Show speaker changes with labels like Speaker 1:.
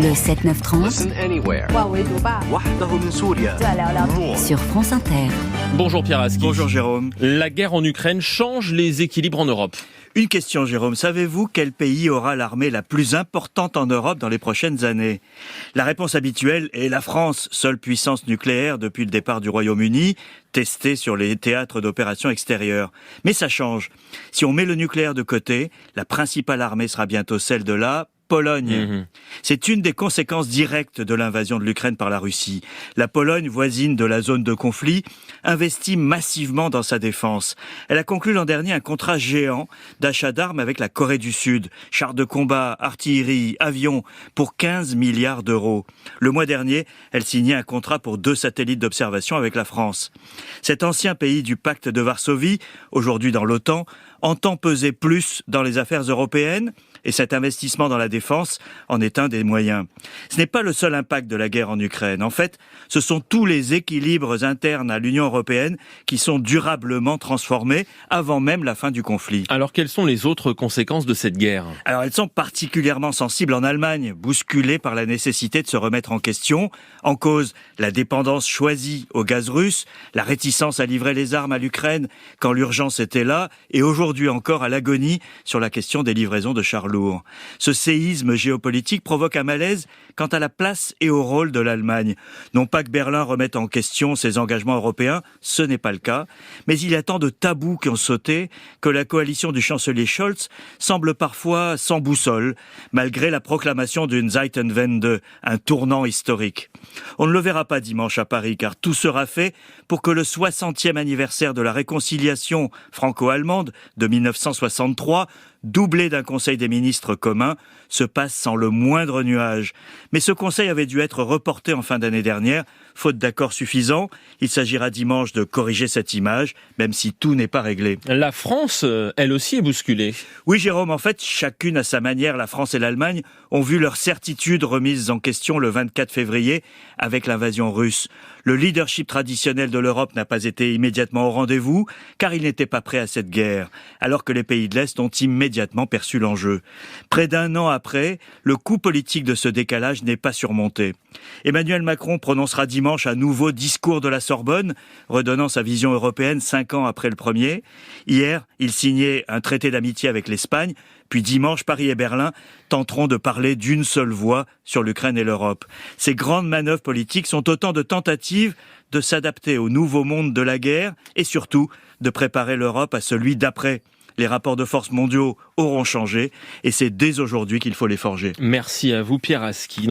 Speaker 1: Le 7-9-30
Speaker 2: Listen anywhere.
Speaker 3: 万维读吧，
Speaker 2: وحده من سوريا.
Speaker 3: 再聊聊。
Speaker 2: More.
Speaker 1: sur France Inter.
Speaker 4: Bonjour Pierre Aski.
Speaker 5: Bonjour Jérôme.
Speaker 4: La guerre en Ukraine change les équilibres en Europe.
Speaker 5: Une question Jérôme, savez-vous quel pays aura l'armée la plus importante en Europe dans les prochaines années ? La réponse habituelle est la France, seule puissance nucléaire depuis le départ du Royaume-Uni, testée sur les théâtres d'opérations extérieures. Mais ça change. Si on met le nucléaire de côté, la principale armée sera bientôt celle de la Pologne. C'est une des conséquences directes de l'invasion de l'Ukraine par la Russie. La Pologne, voisine de la zone de conflit, investit massivement dans sa défense. Elle a conclu l'an dernier un contrat géant d'achat d'armes avec la Corée du Sud. Chars de combat, artillerie, avions, pour 15 milliards d'euros. Le mois dernier, elle signait un contrat pour 2 satellites d'observation avec la France. Cet ancien pays du pacte de Varsovie, aujourd'hui dans l'OTAN, entend peser plus dans les affaires européennes, et cet investissement dans la défense en est un des moyens. Ce n'est pas le seul impact de la guerre en Ukraine. En fait, ce sont tous les équilibres internes à l'Union européenne qui sont durablement transformés avant même la fin du conflit.
Speaker 4: Alors quelles sont les autres conséquences de cette guerre ?
Speaker 5: Alors elles sont particulièrement sensibles en Allemagne, bousculées par la nécessité de se remettre en question. En cause, la dépendance choisie au gaz russe, la réticence à livrer les armes à l'Ukraine quand l'urgence était là, et aujourd'hui encore à l'agonie sur la question des livraisons de chars lourds. Ce séisme géopolitique provoque un malaise quant à la place et au rôle de l'Allemagne. Non pas que Berlin remette en question ses engagements européens, ce n'est pas le cas, mais il y a tant de tabous qui ont sauté que la coalition du chancelier Scholz semble parfois sans boussole, malgré la proclamation d'une Zeitenwende, un tournant historique. On ne le verra pas dimanche à Paris, car tout sera fait pour que le 60e anniversaire de la réconciliation franco-allemande de 1963, doublé d'un conseil des ministres commun, se passe sans le moindre nuage. Mais ce conseil avait dû être reporté en fin d'année dernière, faute d'accord suffisant. Il s'agira dimanche de corriger cette image, même si tout n'est pas réglé.
Speaker 4: La France, elle aussi, est bousculée.
Speaker 5: Oui Jérôme, en fait, chacune à sa manière, la France et l'Allemagne ont vu leurs certitudes remises en question le 24 février avec l'invasion russe. Le leadership traditionnel de l'Europe n'a pas été immédiatement au rendez-vous, car il n'était pas prêt à cette guerre, alors que les pays de l'Est ont immédiatement perçu l'enjeu. Près d'un an après, le coût politique de ce décalage n'est pas surmonté. Emmanuel Macron prononcera dimanche un nouveau discours de la Sorbonne, redonnant sa vision européenne 5 ans après le premier. Hier, il signait un traité d'amitié avec l'Espagne, puis dimanche, Paris et Berlin tenteront de parler d'une seule voix sur l'Ukraine et l'Europe. Ces grandes manœuvres politiques sont autant de tentatives de s'adapter au nouveau monde de la guerre et surtout de préparer l'Europe à celui d'après. Les rapports de force mondiaux auront changé et c'est dès aujourd'hui qu'il faut les forger.
Speaker 4: Merci à vous Pierre Aski.